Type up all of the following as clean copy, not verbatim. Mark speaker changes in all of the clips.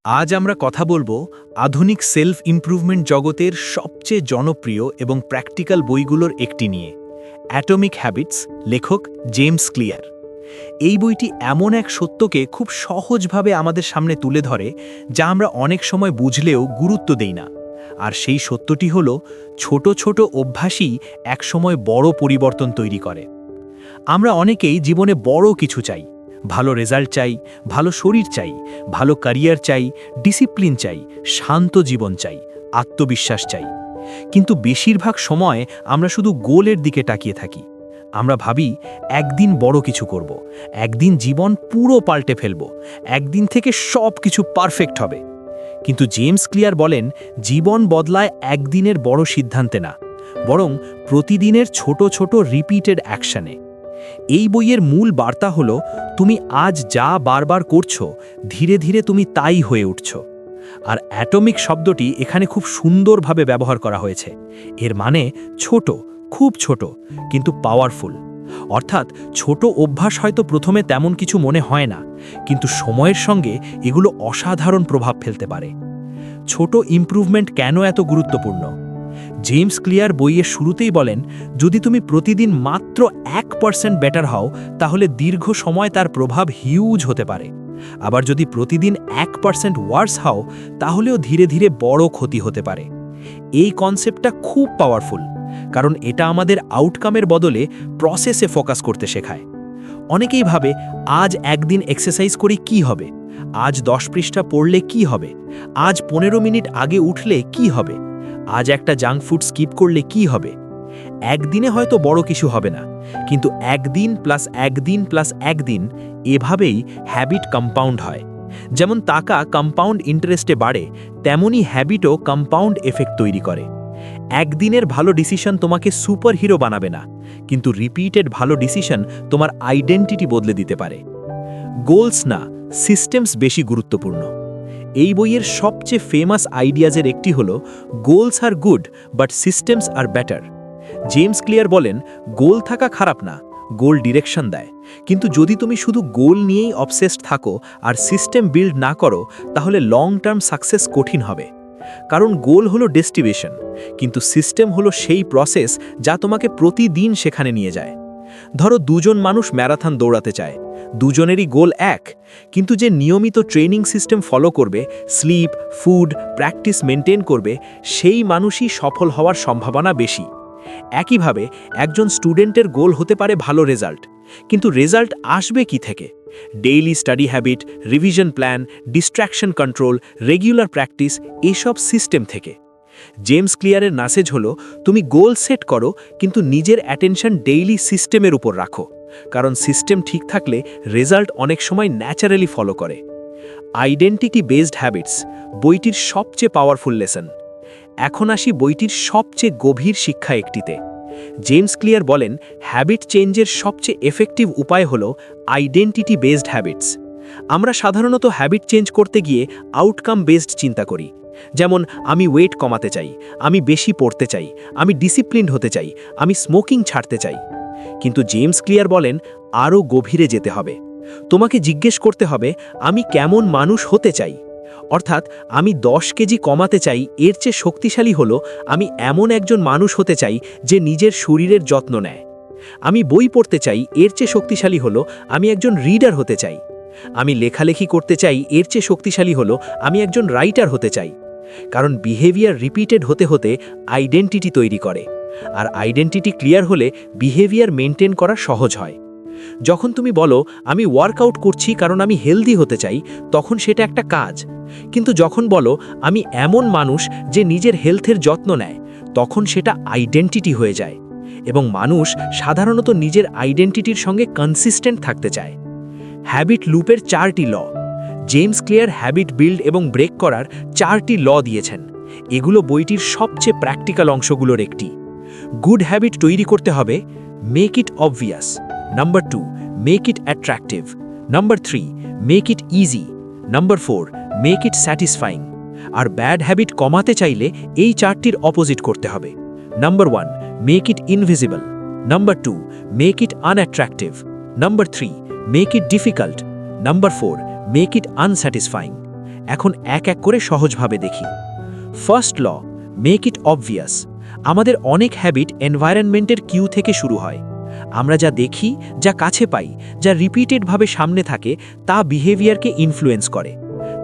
Speaker 1: আজ আমরা কথা বলবো আধুনিক সেলফ ইমপ্রুভমেন্ট জগতের সবচেয়ে জনপ্রিয় এবং প্র্যাকটিক্যাল বইগুলোর একটি নিয়ে অ্যাটমিক হ্যাবিটস, লেখক জেমস ক্লিয়ার। এই বইটি এমন এক সত্যকে খুব সহজভাবে আমাদের সামনে তুলে ধরে যা আমরা অনেক সময় বুঝলেও গুরুত্ব দেই না। আর সেই সত্যটি হলো ছোট ছোট অভ্যাসই একসময় বড় পরিবর্তন তৈরি করে। আমরা অনেকেই জীবনে বড় কিছু চাই, ভালো রেজাল্ট চাই, ভালো শরীর চাই, ভালো ক্যারিয়ার চাই, ডিসিপ্লিন চাই, শান্ত জীবন চাই, আত্মবিশ্বাস চাই। কিন্তু বেশিরভাগ সময় আমরা শুধু গোলের দিকে তাকিয়ে থাকি। আমরা ভাবি একদিন বড় কিছু করব, একদিন জীবন পুরো পাল্টে ফেলব, একদিন থেকে সব কিছু পারফেক্ট হবে। কিন্তু জেমস ক্লিয়ার বলেন, জীবন বদলায় একদিনের বড় সিদ্ধান্তে না, বরং প্রতিদিনের ছোট ছোট রিপিটেড অ্যাকশনে। এই বইয়ের মূল বার্তা হলো, তুমি আজ যা বারবার করছো, ধীরে ধীরে তুমি তাই হয়ে উঠছো। আর অ্যাটমিক শব্দটি এখানে খুব সুন্দরভাবে ব্যবহার করা হয়েছে। এর মানে ছোট, খুব ছোট, কিন্তু পাওয়ারফুল। অর্থাৎ ছোট অভ্যাস হয়তো প্রথমে তেমন কিছু মনে হয় না, কিন্তু সময়ের সঙ্গে এগুলো অসাধারণ প্রভাব ফেলতে পারে। ছোট ইমপ্রুভমেন্ট কেন এত গুরুত্বপূর্ণ? জেমস ক্লিয়ার বইয়ের শুরুতেই বলেন, যদি তুমি প্রতিদিন মাত্র 1% বেটার হও, তাহলে দীর্ঘ সময় তার প্রভাব হিউজ হতে পারে। আবার যদি প্রতিদিন 1% ওয়ার্স হও, তাহলেও ধীরে ধীরে বড় ক্ষতি হতে পারে। এই কনসেপ্টটা খুব পাওয়ারফুল, কারণ এটা আমাদের আউটকামের বদলে প্রসেসে ফোকাস করতে শেখায়। অনেকেই ভাবে, আজ একদিন এক্সারসাইজ করে কি হবে, আজ 10 পৃষ্ঠা পড়লে কি হবে, আজ 15 মিনিট আগে উঠলে কি হবে, আজ একটা জাঙ্ক ফুড স্কিপ করলে কি হবে। একদিনে হয়তো বড় কিছু হবে না, কিন্তু একদিন প্লাস একদিন প্লাস একদিন, এভাবেই হ্যাবিট কম্পাউন্ড হয়। যেমন টাকা কম্পাউন্ড ইন্টারেস্টে বাড়ে, তেমনই হ্যাবিটও কম্পাউন্ড এফেক্ট তৈরি করে। একদিনের ভালো ডিসিশন তোমাকে সুপার হিরো বানাবে না, কিন্তু রিপিটেড ভালো ডিসিশন তোমার আইডেন্টিটি বদলে দিতে পারে। গোলস না, সিস্টেমস বেশি গুরুত্বপূর্ণ। এই বইয়ের সবচেয়ে ফেমাস আইডিয়াজের একটি হলো, goals are good but systems are better. James Clear বলেন, গোল থাকা খারাপ না, গোল ডিরেকশন দেয়। কিন্তু যদি তুমি শুধু গোল নিয়েই অবসেসড থাকো আর সিস্টেম বিল্ড না করো, তাহলে লং টার্ম সাকসেস কঠিন হবে। কারণ গোল হলো ডেস্টিনেশন, কিন্তু সিস্টেম হলো সেই প্রসেস যা তোমাকে প্রতিদিন সেখানে নিয়ে যায়। ধরো দুজন মানুষ ম্যারাথন দৌড়াতে চায়, দুজনেরই গোল এক, কিন্তু যে নিয়মিত ট্রেনিং সিস্টেম ফলো করবে, স্লিপ, ফুড, প্র্যাকটিস মেনটেন করবে, সেই মানুষই সফল হওয়ার সম্ভাবনা বেশি। একইভাবে একজন স্টুডেন্টের গোল হতে পারে ভালো রেজাল্ট, কিন্তু রেজাল্ট আসবে কি থেকে? Daily study habit, revision plan, distraction control, regular practice, এসব সিস্টেম থেকে। জেমস ক্লিয়ারের মেসেজ হলো, তুমি গোল সেট করো, কিন্তু নিজের অ্যাটেনশন ডেইলি সিস্টেমের উপর রাখো, কারণ সিস্টেম ঠিক থাকলে রেজাল্ট অনেক সময় ন্যাচারালি ফলো করে। আইডেন্টিটি বেসড হ্যাবিটস বইটির সবচেয়ে পাওয়ারফুল লেসন। এখন আসি বইটির সবচেয়ে গভীর শিক্ষা একটিতে। জেমস ক্লিয়ার বলেন, হ্যাবিট চেঞ্জের সবচেয়ে এফেক্টিভ উপায় হলো আইডেন্টিটি বেসড হ্যাবিটস। আমরা সাধারণত হ্যাবিট চেঞ্জ করতে গিয়ে আউটকাম বেসড চিন্তা করি, যেমন আমি ওয়েট কমাতে চাই, আমি বেশি পড়তে চাই, আমি ডিসিপ্লিনড হতে চাই, আমি স্মোকিং ছাড়তে চাই। কিন্তু জেমস ক্লিয়ার বলেন, আরও গভীরে যেতে হবে। তোমাকে জিজ্ঞেস করতে হবে, আমি কেমন মানুষ হতে চাই। অর্থাৎ আমি 10 কেজি কমাতে চাই, এর চেয়ে শক্তিশালী হলো আমি এমন একজন মানুষ হতে চাই যে নিজের শরীরের যত্ন নেয়। আমি বই পড়তে চাই, এর চেয়ে শক্তিশালী হলো আমি একজন রিডার হতে চাই। আমি লেখালেখি করতে চাই, এর চেয়ে শক্তিশালী হলো আমি একজন রাইটার হতে চাই। কারণ বিহেভিয়ার রিপিটেড হতে হতে আইডেন্টিটি তৈরি করে, আর আইডেন্টিটি ক্লিয়ার হলে বিহেভিয়ার মেনটেন করা সহজ হয়। যখন তুমি বলো, আমি ওয়ার্কআউট করছি কারণ আমি হেলদি হতে চাই, তখন সেটা একটা কাজ। কিন্তু যখন বলো, আমি এমন মানুষ যে নিজের হেলথের যত্ন নেয়, তখন সেটা আইডেন্টিটি হয়ে যায়। এবং মানুষ সাধারণত নিজের আইডেন্টিটির সঙ্গে কনসিস্টেন্ট থাকতে চায়। হ্যাবিট লুপের 4টি ল। জেমস ক্লিয়ার হ্যাবিট বিল্ড এবং ব্রেক করার 4টি ল দিয়েছেন। এগুলো বইটির সবচেয়ে প্র্যাকটিক্যাল অংশগুলোর একটি। গুড হ্যাবিট তৈরি করতে হবে, make it obvious. Number 2, make it attractive. Number 3, make it easy. Number 4, make it satisfying. আর ব্যাড হ্যাবিট কমাতে চাইলে এই 4টির অপোজিট করতে হবে। Number 1, make it invisible. Number 2, make it unattractive. Number 3, make it difficult. Number 4, make it unsatisfying. এখন এক এক করে সহজভাবে দেখি। First law, make it obvious. আমাদের অনেক হ্যাবিট এনভায়রনমেন্টের কিউ থেকে শুরু হয়। আমরা যা দেখি, যা কাছে পাই, যা রিপিটেডভাবে সামনে থাকে, তা বিহেভিয়ারকে ইনফ্লুয়েন্স করে।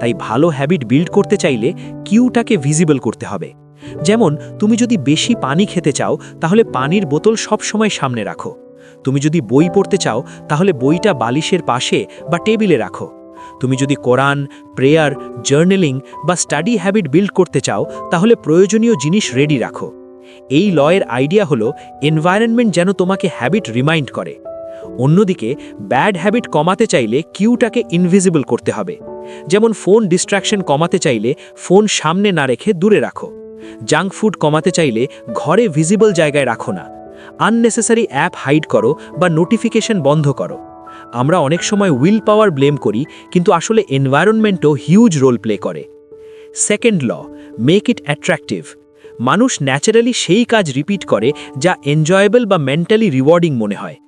Speaker 1: তাই ভালো হ্যাবিট বিল্ড করতে চাইলে কিউটাকে ভিজিবল করতে হবে। যেমন তুমি যদি বেশি পানি খেতে চাও, তাহলে পানির বোতল সবসময় সামনে রাখো। তুমি যদি বই পড়তে চাও, তাহলে বইটা বালিশের পাশে বা টেবিলে রাখো। তুমি যদি কোরআন, প্রেয়ার, জার্নালিং বা স্টাডি হ্যাবিট বিল্ড করতে চাও, তাহলে প্রয়োজনীয় জিনিস রেডি রাখো। এই লয়ের আইডিয়া হলো এনভায়রনমেন্ট যেন তোমাকে হ্যাবিট রিমাইন্ড করে। অন্যদিকে ব্যাড হ্যাবিট কমাতে চাইলে কিউটাকে ইনভিজিবল করতে হবে। যেমন ফোন ডিস্ট্র্যাকশন কমাতে চাইলে ফোন সামনে না রেখে দূরে রাখো। জাঙ্ক ফুড কমাতে চাইলে ঘরে ভিজিবল জায়গায় রাখো না। আননেসেসারি অ্যাপ হাইড করো বা নোটিফিকেশন বন্ধ করো। আমরা অনেক সময় উইল পাওয়ার ব্লেম করি, কিন্তু আসলে এনভায়রনমেন্টও হিউজ রোল প্লে করে। Second law, make it attractive. মানুষ ন্যাচারালি সেই কাজ রিপিট করে যা এনজয়েবল বা মেন্টালি রিওয়ার্ডিং মনে হয়।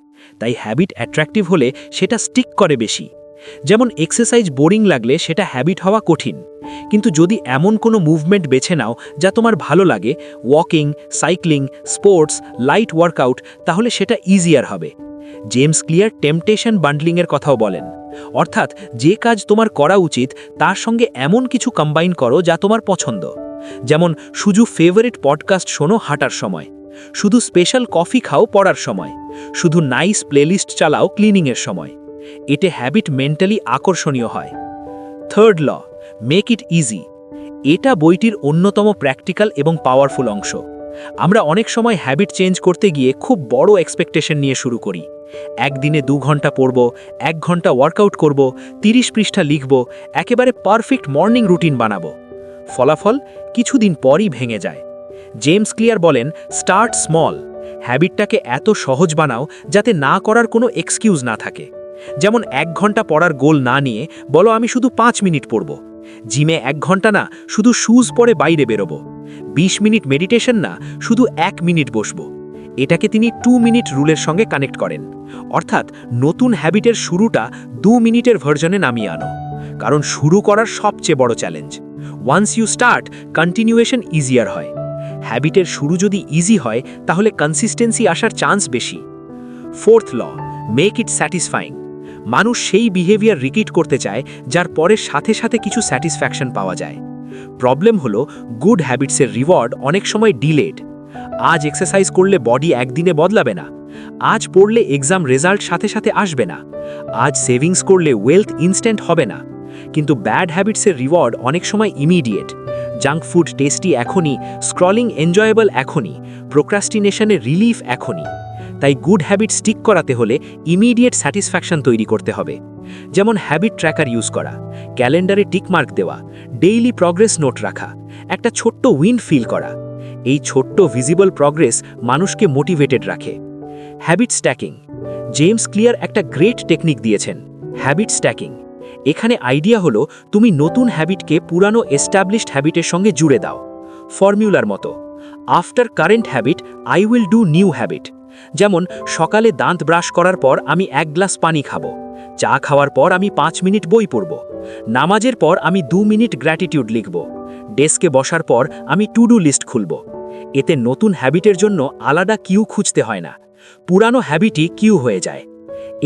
Speaker 1: তাই হ্যাবিট অ্যাট্রাকটিভ হলে সেটা স্টিক করে বেশি। যেমন এক্সারসাইজ বোরিং লাগলে সেটা হ্যাবিট হওয়া কঠিন। কিন্তু যদি এমন কোনো মুভমেন্ট বেছে নাও যা তোমার ভালো লাগে, walking, cycling, sports, light workout, তাহলে সেটা ইজিয়ার হবে। জেমস ক্লিয়ার টেম্পটেশন বান্ডলিংয়ের কথাও বলেন, অর্থাৎ যে কাজ তোমার করা উচিত তার সঙ্গে এমন কিছু কম্বাইন করো যা তোমার পছন্দ। যেমন শুধু ফেভারিট পডকাস্ট শোনো হাঁটার সময়, শুধু স্পেশাল কফি খাও পড়ার সময়, শুধু নাইস প্লেলিস্ট চালাও ক্লিনিংয়ের সময়। এতে হ্যাবিট মেন্টালি আকর্ষণীয় হয়। Third law, make it easy. এটা বইটির অন্যতম প্র্যাকটিক্যাল এবং পাওয়ারফুল অংশ। আমরা অনেক সময় হ্যাবিট চেঞ্জ করতে গিয়ে খুব বড় এক্সপেকটেশন নিয়ে শুরু করি। একদিনে 2 ঘন্টা পড়ব, 1 ঘন্টা ওয়ার্কআউট করব, 30 পৃষ্ঠা লিখব, একেবারে পারফেক্ট মর্নিং রুটিন বানাবো। ফলাফল কিছুদিন পরই ভেঙে যায়। জেমস ক্লিয়ার বলেন, স্টার্ট স্মল। হ্যাবিটটাকে এত সহজ বানাও যাতে না করার কোনো এক্সকিউজ না থাকে। যেমন 1 ঘন্টা পড়ার গোল না নিয়ে বলো আমি শুধু 5 মিনিট পড়ব। জিমে 1 ঘন্টা না, শুধু শুজ পরে বাইরে বেরোবো। 20 মিনিট মেডিটেশন না, শুধু 1 মিনিট বসবো। এটাকে তিনি 2 মিনিট রুলের সঙ্গে কানেক্ট করেন। অর্থাৎ নতুন হ্যাবিটের শুরুটা 2 মিনিটের ভার্জনে নামিয়ে আনো। কারণ শুরু করার সবচেয়ে বড় challenge. Once you start, continuation easier হয়। হ্যাবিটের শুরু যদি ইজি হয়, তাহলে কনসিস্টেন্সি আসার চান্স বেশি। Fourth law, make it satisfying. মানুষ সেই বিহেভিয়ার রিপিট করতে চায় যার পরে সাথে সাথে কিছু স্যাটিসফ্যাকশন পাওয়া যায়। প্রবলেম হলো গুড হ্যাবিটসের রিওয়ার্ড অনেক সময় ডিলেড। আজ এক্সারসাইজ করলে বডি একদিনে বদলাবে না। আজ পড়লে এক্সাম রেজাল্ট সাথে সাথে আসবে না। আজ সেভিংস করলে ওয়েলথ ইনস্ট্যান্ট হবে না। কিন্তু ব্যাড হ্যাবিটসের রিওয়ার্ড অনেক সময় ইমিডিয়েট। জাঙ্ক ফুড টেস্টি এখনই, স্ক্রলিং এনজয়েবল এখনই, প্রোক্রাস্টিনেশনের রিলিফ এখনই। তাই গুড হ্যাবিট স্টিক করাতে হলে ইমিডিয়েট স্যাটিসফ্যাকশন তৈরি করতে হবে। যেমন হ্যাবিট ট্র্যাকার ইউজ করা, ক্যালেন্ডারে টিকমার্ক দেওয়া, ডেইলি প্রগ্রেস নোট রাখা, একটা ছোট্ট উইন ফিল করা। এই ছোট্ট ভিজিবল প্রগ্রেস মানুষকে মোটিভেটেড রাখে। Habit stacking. জেমস ক্লিয়ার একটা গ্রেট টেকনিক দিয়েছেন, হ্যাবিট স্ট্যাকিং। এখানে আইডিয়া হলো তুমি নতুন হ্যাবিটকে পুরানো এস্টাবলিশড হ্যাবিটের সঙ্গে জুড়ে দাও। ফর্মুলার মতো, after current habit I will do new habit. যেমন সকালে দাঁত ব্রাশ করার পর আমি 1 গ্লাস পানি খাবো। চা খাওয়ার পর আমি 5 মিনিট বই পড়ব। নামাজের পর আমি 2 মিনিট গ্র্যাটিটিউড লিখব। ডেস্কে বসার পর আমি টু ডু লিস্ট খুলব। এতে নতুন হ্যাবিটের জন্য আলাদা কিউ খুঁজতে হয় না, পুরানো হ্যাবিটই কিউ হয়ে যায়।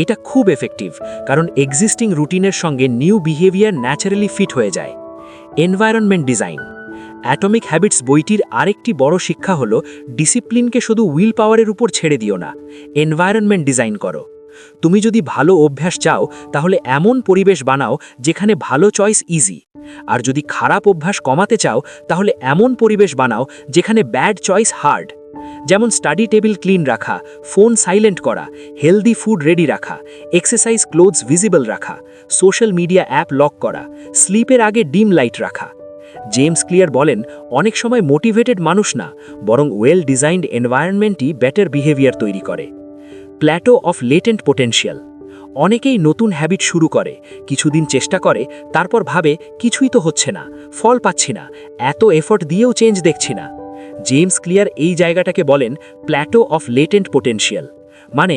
Speaker 1: এটা খুব এফেক্টিভ, কারণ এক্সিস্টিং রুটিনের সঙ্গে নিউ বিহেভিয়ার ন্যাচারালি ফিট হয়ে যায়। Environment design. অ্যাটমিক হ্যাবিটস বইটির আরেকটি বড় শিক্ষা হলো ডিসিপ্লিনকে শুধু উইল পাওয়ারের উপর ছেড়ে দিও না, এনভায়রনমেন্ট ডিজাইন করো। তুমি যদি ভালো অভ্যাস চাও, তাহলে এমন পরিবেশ বানাও যেখানে ভালো চয়েস ইজি। আর যদি খারাপ অভ্যাস কমাতে চাও, তাহলে এমন পরিবেশ বানাও যেখানে ব্যাড চয়েস হার্ড। যেমন স্টাডি টেবিল ক্লিন রাখা, ফোন সাইলেন্ট করা, হেলদি ফুড রেডি রাখা, এক্সারসাইজ ক্লোথস ভিজিবল রাখা, সোশ্যাল মিডিয়া অ্যাপ লক করা, স্লিপের আগে ডিম লাইট রাখা। জেমস ক্লিয়ার বলেন, অনেক সময় মোটিভেটেড মানুষ না, বরং ওয়েল ডিজাইনড এনভায়রনমেন্টই বেটার বিহেভিয়ার তৈরি করে। Plato of latent potential. অনেকেই নতুন হ্যাবিট শুরু করে, কিছুদিন চেষ্টা করে, তারপর ভাবে কিছুই তো হচ্ছে না, ফল পাচ্ছি না, এত এফোর্ট দিয়েও চেঞ্জ দেখছি না। জেমস ক্লিয়ার এই জায়গাটাকে বলেন প্ল্যাটো অফ লেটেন্ট পোটেনশিয়াল।
Speaker 2: মানে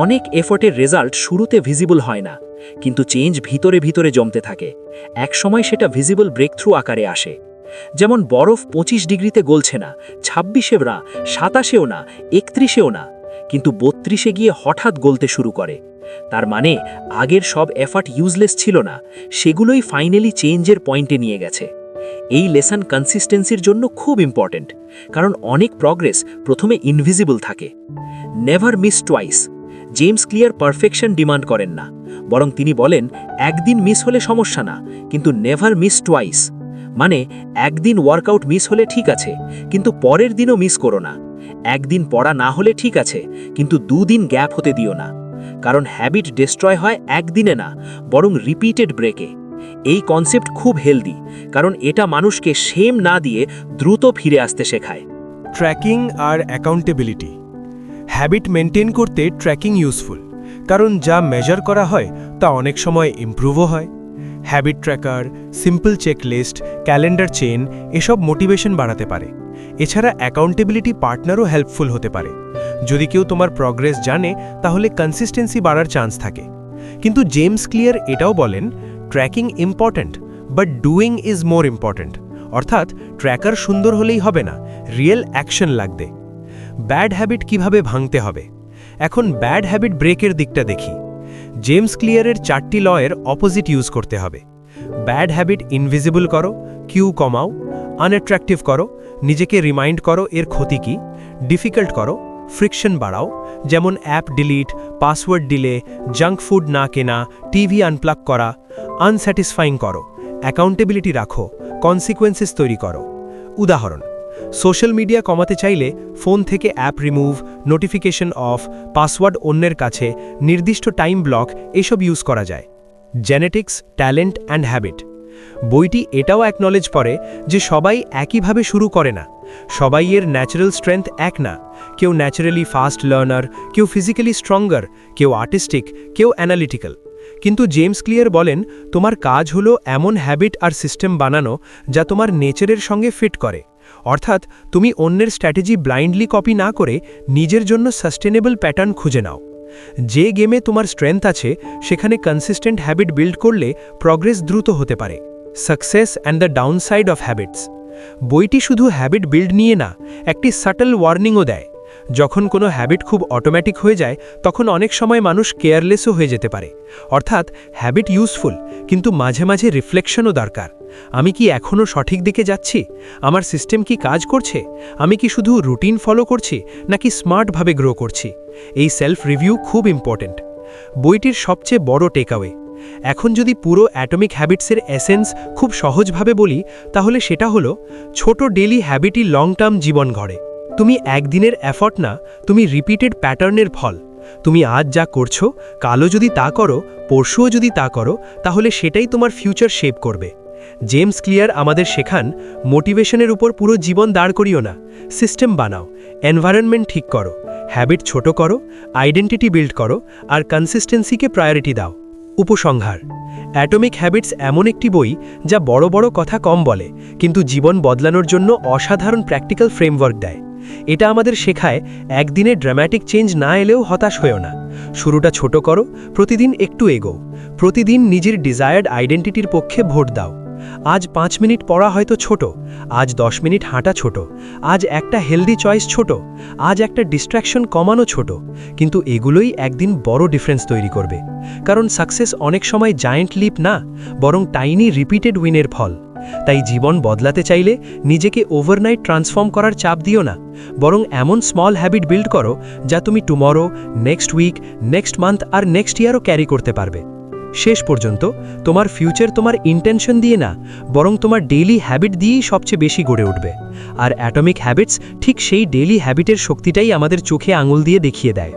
Speaker 2: অনেক এফোর্টের রেজাল্ট শুরুতে ভিজিবল হয় না, কিন্তু চেঞ্জ ভিতরে ভিতরে জমতে থাকে। একসময় সেটা ভিজিবল ব্রেকথ্রু আকারে আসে। যেমন বরফ 25 ডিগ্রিতে গলছে না, 26-এও না, 27-এও না, 31-এও না, কিন্তু 32-এ গিয়ে হঠাৎ গলতে শুরু করে। তার মানে আগের সব এফার্ট ইউজলেস ছিল না, সেগুলোই ফাইনালি চেঞ্জের পয়েন্টে নিয়ে গেছে। এই লেসন কনসিস্টেন্সির জন্য খুব ইম্পর্ট্যান্ট, কারণ অনেক প্রগ্রেস প্রথমে ইনভিজিবল থাকে। Never miss twice. James clear perfection demand করেন না, বরং তিনি বলেন একদিন মিস হলে সমস্যা না, কিন্তু নেভার মিস টুয়াইস। মানে একদিন ওয়ার্কআউট মিস হলে ঠিক আছে, কিন্তু পরের দিনও মিস করো না। একদিন পড়া না হলে ঠিক আছে, কিন্তু 2 দিন গ্যাপ হতে দিও না। কারণ হ্যাবিট ডিস্ট্রয় হয় একদিনে না, বরং রিপিটেড ব্রেকে। এই কনসেপ্ট খুব হেলদি, কারণ এটা মানুষকে শেম না দিয়ে দ্রুত ফিরে আসতে শেখায়।
Speaker 3: ট্র্যাকিং আর অ্যাকাউন্টেবিলিটি। হ্যাবিট মেনটেন করতে ট্র্যাকিং ইউজফুল, কারণ যা মেজার করা হয় তা অনেক সময় ইমপ্রুভও হয়। Habit tracker, simple checklist, calendar chain এসব মোটিভেশন বাড়াতে পারে। এছাড়া অ্যাকাউন্টেবিলিটি পার্টনারও হেল্পফুল হতে পারে। যদি কেউ তোমার প্রগ্রেস জানে, তাহলে কনসিস্টেন্সি বাড়ার চান্স থাকে। কিন্তু জেমস ক্লিয়ার এটাও বলেন, tracking important, but doing is more important. অর্থাৎ ট্র্যাকার সুন্দর হলেই হবে না, রিয়েল অ্যাকশন লাগবে। ব্যাড হ্যাবিট কিভাবে ভাঙতে হবে? এখন ব্যাড হ্যাবিট ব্রেকের দিকটা দেখি। জেমস ক্লিয়ারের 4টি লয়ের অপোজিট ইউজ করতে হবে। ব্যাড হ্যাবিট ইনভিজিবল করো, কিউ কমাও, আনঅ্যাট্রাকটিভ করো, নিজেকে রিমাইন্ড করো এর ক্ষতি কি, ডিফিকাল্ট করো, ফ্রিকশন বাড়াও, যেমন app delete, password delay, junk food না কেনা, টিভি আনপ্লাগ করা, আনস্যাটিসফাইং করো, অ্যাকাউন্টেবিলিটি রাখো, কনসিকোয়েন্সেস তৈরি করো। উদাহরণ, সোশ্যাল মিডিয়া কমাতে চাইলে ফোন থেকে app remove, notification off, password অন্যের কাছে, নির্দিষ্ট টাইম ব্লক এসব ইউজ করা যায়। Genetics, talent and habit. বইটি এটাও অ্যাকনলেজ করে যে সবাই একইভাবে শুরু করে না, সবাই এর ন্যাচারাল স্ট্রেংথ এক না। কেউ ন্যাচারালি ফাস্ট লার্নার, কেউ ফিজিক্যালি স্ট্রঙ্গার, কেউ আর্টিস্টিক, কেউ অ্যানালিটিক্যাল। কিন্তু জেমস ক্লিয়ার বলেন, তোমার কাজ হলো এমন হ্যাবিট আর সিস্টেম বানানো যা তোমার নেচারের সঙ্গে ফিট করে। অর্থাৎ তুমি অন্যের স্ট্র্যাটেজি ব্লাইন্ডলি কপি না করে নিজের জন্য সাস্টেনেবল প্যাটার্ন খুঁজে নাও। যে গেমে তোমার স্ট্রেংথ আছে সেখানে কনসিস্টেন্ট হ্যাবিট বিল্ড করলে প্রগ্রেস দ্রুত হতে পারে। Success and the downside of habits. বইটি শুধু হ্যাবিট বিল্ড নিয়ে না, একটি সাটল ওয়ার্নিংও দেয়। যখন কোনো হ্যাবিট খুব অটোমেটিক হয়ে যায়, তখন অনেক সময় মানুষ কেয়ারলেসও হয়ে যেতে পারে। অর্থাৎ হ্যাবিট ইউজফুল, কিন্তু মাঝে মাঝে রিফ্লেকশনও দরকার। আমি কি এখনও সঠিক দিকে যাচ্ছি? আমার সিস্টেম কি কাজ করছে? আমি কি শুধু রুটিন ফলো করছি, নাকি স্মার্টভাবে গ্রো করছি? এই সেলফ রিভিউ খুব ইম্পর্ট্যান্ট। বইটির সবচেয়ে বড় টেকঅ্যাওয়ে, এখন যদি পুরো অ্যাটমিক হ্যাবিটসের এসেন্স খুব সহজভাবে বলি, তাহলে সেটা হলো ছোট ডেলি হ্যাবিটই লং টার্ম জীবন গড়ে। তুমি একদিনের এফর্ট না, তুমি রিপিটেড প্যাটার্নের ফল। তুমি আজ যা করছো, কালও যদি তা করো, পরশুও যদি তা করো, তাহলে সেটাই তোমার ফিউচার শেপ করবে। জেমস ক্লিয়ার আমাদের শেখান, মোটিভেশনের উপর পুরো জীবন দাঁড় করিও না, সিস্টেম বানাও, এনভায়রনমেন্ট ঠিক করো, হ্যাবিট ছোট করো, আইডেন্টিটি বিল্ড করো, আর কনসিস্টেন্সিকে প্রায়োরিটি দাও। উপসংহার, অ্যাটমিক হ্যাবিটস এমন একটি বই যা বড় বড় কথা কম বলে, কিন্তু জীবন বদলানোর জন্য অসাধারণ প্র্যাকটিক্যাল ফ্রেমওয়ার্ক দেয়। এটা আমাদের শেখায়, একদিনে ড্রামাটিক চেঞ্জ না এলেও হতাশ হয়েও না। শুরুটা ছোট করো, প্রতিদিন একটু এগোও, প্রতিদিন নিজের ডিজায়ার্ড আইডেন্টিটির পক্ষে ভোট দাও। আজ 5 মিনিট পড়া হয়তো ছোট, আজ 10 মিনিট হাঁটা ছোট, আজ একটা হেলদি চয়েস ছোট, আজ একটা ডিস্ট্র্যাকশন কমানো ছোট, কিন্তু এগুলোই একদিন বড় ডিফারেন্স তৈরি করবে। কারণ সাকসেস অনেক সময় জায়েন্ট লিপ না, বরং টাইনি রিপিটেড উইনের ফল। তাই জীবন বদলাতে চাইলে নিজেকে ওভারনাইট ট্রান্সফর্ম করার চাপ দিও না, বরং এমন স্মল হ্যাবিট বিল্ড করো যা তুমি tomorrow, next week, next month আর নেক্সট ইয়ারও ক্যারি করতে পারবে। শেষ পর্যন্ত তোমার ফিউচার তোমার ইন্টেনশন দিয়ে না, বরং তোমার ডেইলি হ্যাবিট দিয়েই সবচেয়ে বেশি গড়ে উঠবে। আর অ্যাটমিক হ্যাবিটস ঠিক সেই ডেইলি হ্যাবিটের শক্তিটাই আমাদের চোখে আঙুল দিয়ে দেখিয়ে দেয়।